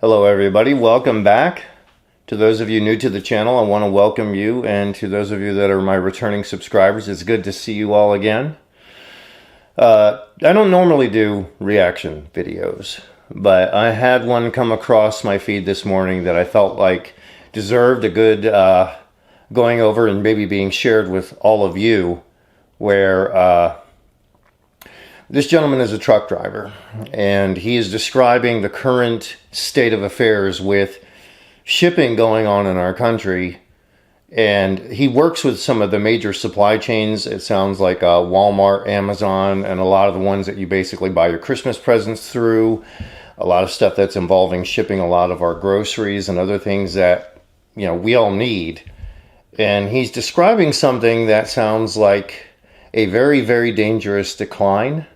Hello everybody, welcome back. To those of you new to the channel, I want to welcome you, and to those of you that are my returning subscribers, it's good to see you all again. I don't normally do reaction videos, but I had one come across my feed this morning that I felt like deserved a good going over and maybe being shared with all of you, where this gentleman is a truck driver, and he is describing the current state of affairs with shipping going on in our country. And he works with some of the major supply chains. It sounds like Walmart, Amazon, and a lot of the ones that you basically buy your Christmas presents through. A lot of stuff that's involving shipping a lot of our groceries and other things that, you know, we all need. And he's describing something that sounds like a very, very dangerous decline.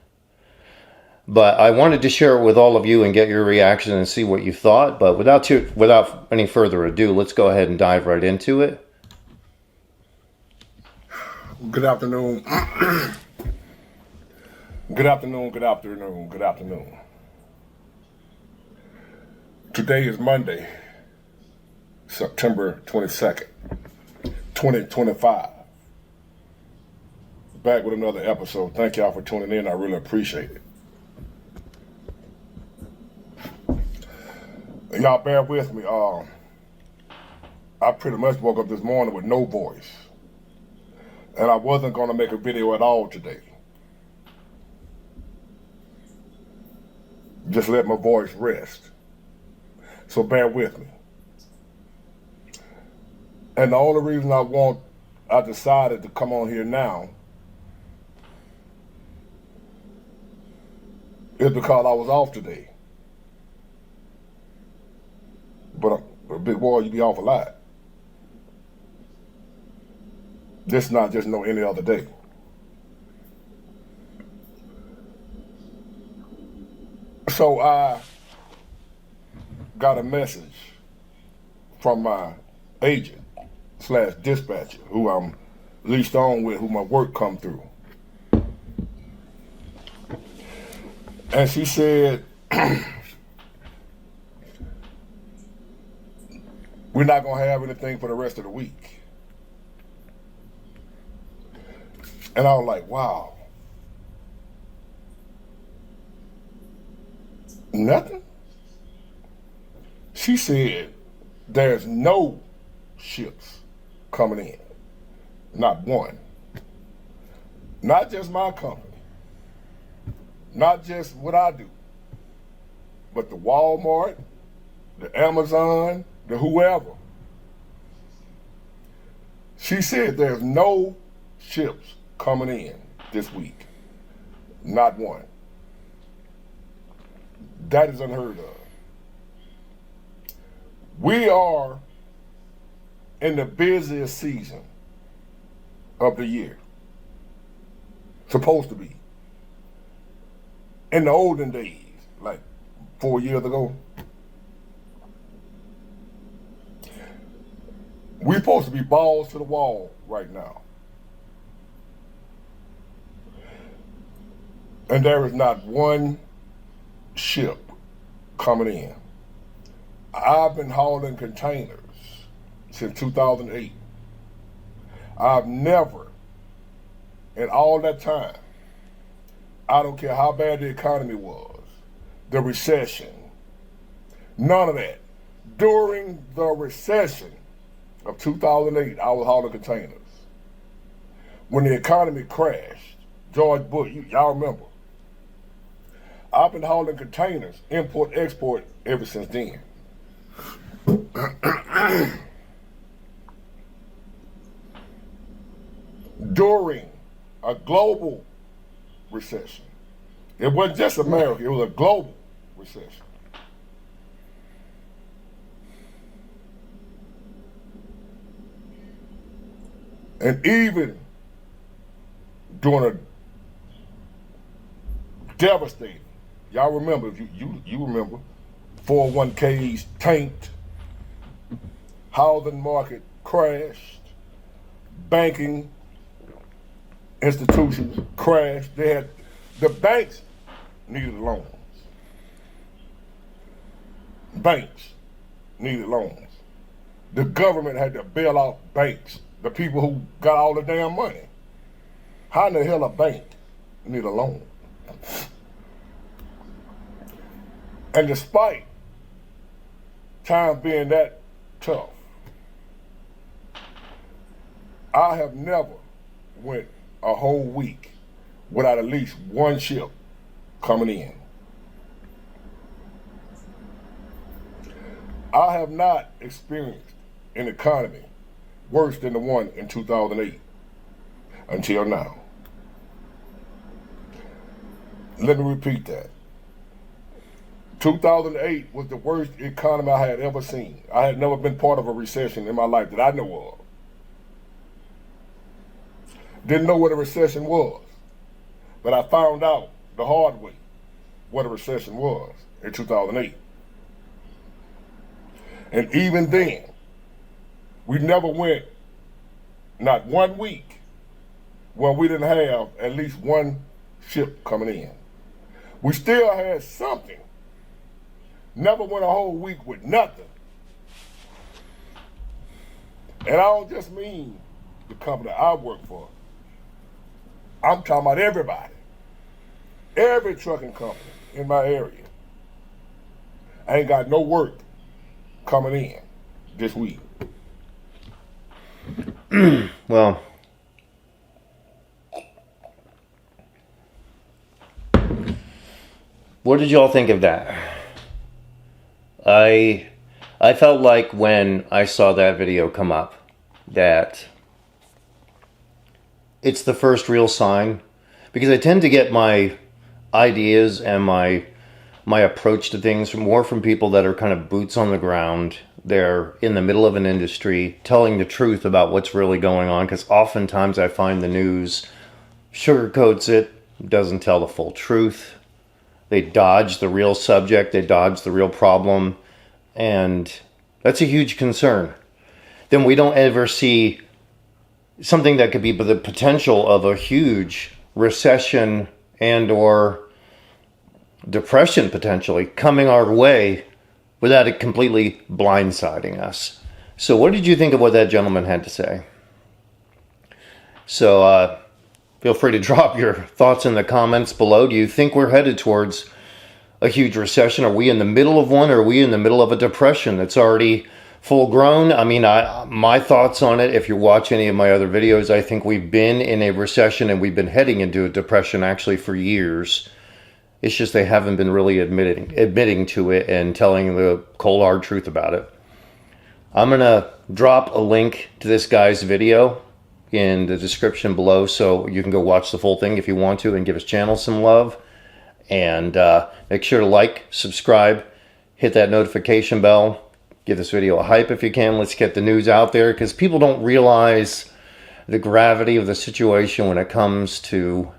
But I wanted to share it with all of you and get your reaction and see what you thought. But without any further ado, let's go ahead and dive right into it. Good afternoon. Good afternoon, good afternoon, good afternoon. Today is Monday, September 22nd, 2025. Back with another episode. Thank y'all for tuning in. I really appreciate it. Y'all bear with me. I pretty much woke up this morning with no voice. And I wasn't going to make a video at all today. Just let my voice rest. So bear with me. And the only reason I decided to come on here now is because I was off today. But a big boy, you be off a lot. This not just no any other day. So I got a message from my agent / dispatcher, who I'm leased on with, who my work come through. And she said, we're not going to have anything for the rest of the week. And I was like, wow. Nothing? She said, there's no ships coming in. Not one. Not just my company. Not just what I do. But the Walmart, the Amazon, the whoever. She said there's no ships coming in this week. Not one. That is unheard of. We are in the busiest season of the year. Supposed to be. In the olden days, like 4 years ago, we're supposed to be balls to the wall right now. And there is not one ship coming in. I've been hauling containers since 2008. I've never, in all that time, I don't care how bad the economy was, the recession, none of that. During the recession of 2008, I was hauling containers. When the economy crashed, George Bush, y'all remember, I've been hauling containers, import, export, ever since then. During a global recession, it wasn't just America, it was a global recession. And even during a devastating, y'all remember, if you remember, 401ks tanked, housing market crashed, banking institutions crashed. The banks needed loans. banks needed loans. The government had to bail out banks, the people who got all the damn money. How in the hell a bank need a loan? And despite times being that tough, I have never went a whole week without at least one ship coming in. I have not experienced an economy worse than the one in 2008 until now. Let me repeat that. 2008 was the worst economy I had ever seen. I had never been part of a recession in my life that I know of. Didn't know what a recession was, but I found out the hard way what a recession was in 2008. And even then, we never went, not 1 week, when we didn't have at least one ship coming in. We still had something. Never went a whole week with nothing. And I don't just mean the company I work for. I'm talking about everybody. Every trucking company in my area. I ain't got no work coming in this week. Well, what did y'all think of that? I felt like when I saw that video come up that it's the first real sign, because I tend to get my ideas and my approach to things more from people that are kind of boots on the ground. They're in the middle of an industry telling the truth about what's really going on, because oftentimes I find the news sugarcoats it, doesn't tell the full truth. They dodge the real subject, they dodge the real problem, and that's a huge concern. Then we don't ever see something that could be the potential of a huge recession and or depression potentially coming our way without it completely blindsiding us. So what did you think of what that gentleman had to say? So feel free to drop your thoughts in the comments below. Do you think we're headed towards a huge recession? Are we in the middle of one, or are we in the middle of a depression that's already full grown? I mean, my thoughts on it, if you watch any of my other videos, I think we've been in a recession and we've been heading into a depression actually for years. It's just they haven't been really admitting to it and telling the cold hard truth about it. I'm going to drop a link to this guy's video in the description below, so you can go watch the full thing if you want to and give his channel some love. And make sure to like, subscribe, hit that notification bell, give this video a hype if you can. Let's get the news out there, because people don't realize the gravity of the situation when it comes to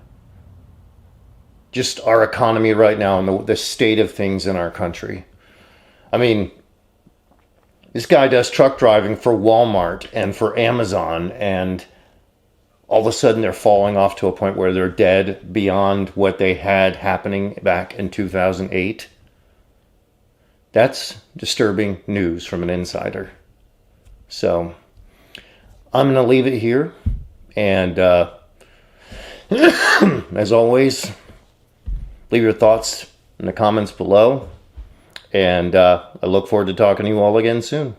just our economy right now and the state of things in our country. I mean, this guy does truck driving for Walmart and for Amazon, and all of a sudden they're falling off to a point where they're dead beyond what they had happening back in 2008. That's disturbing news from an insider. So I'm going to leave it here. And as always, leave your thoughts in the comments below. And I look forward to talking to you all again soon.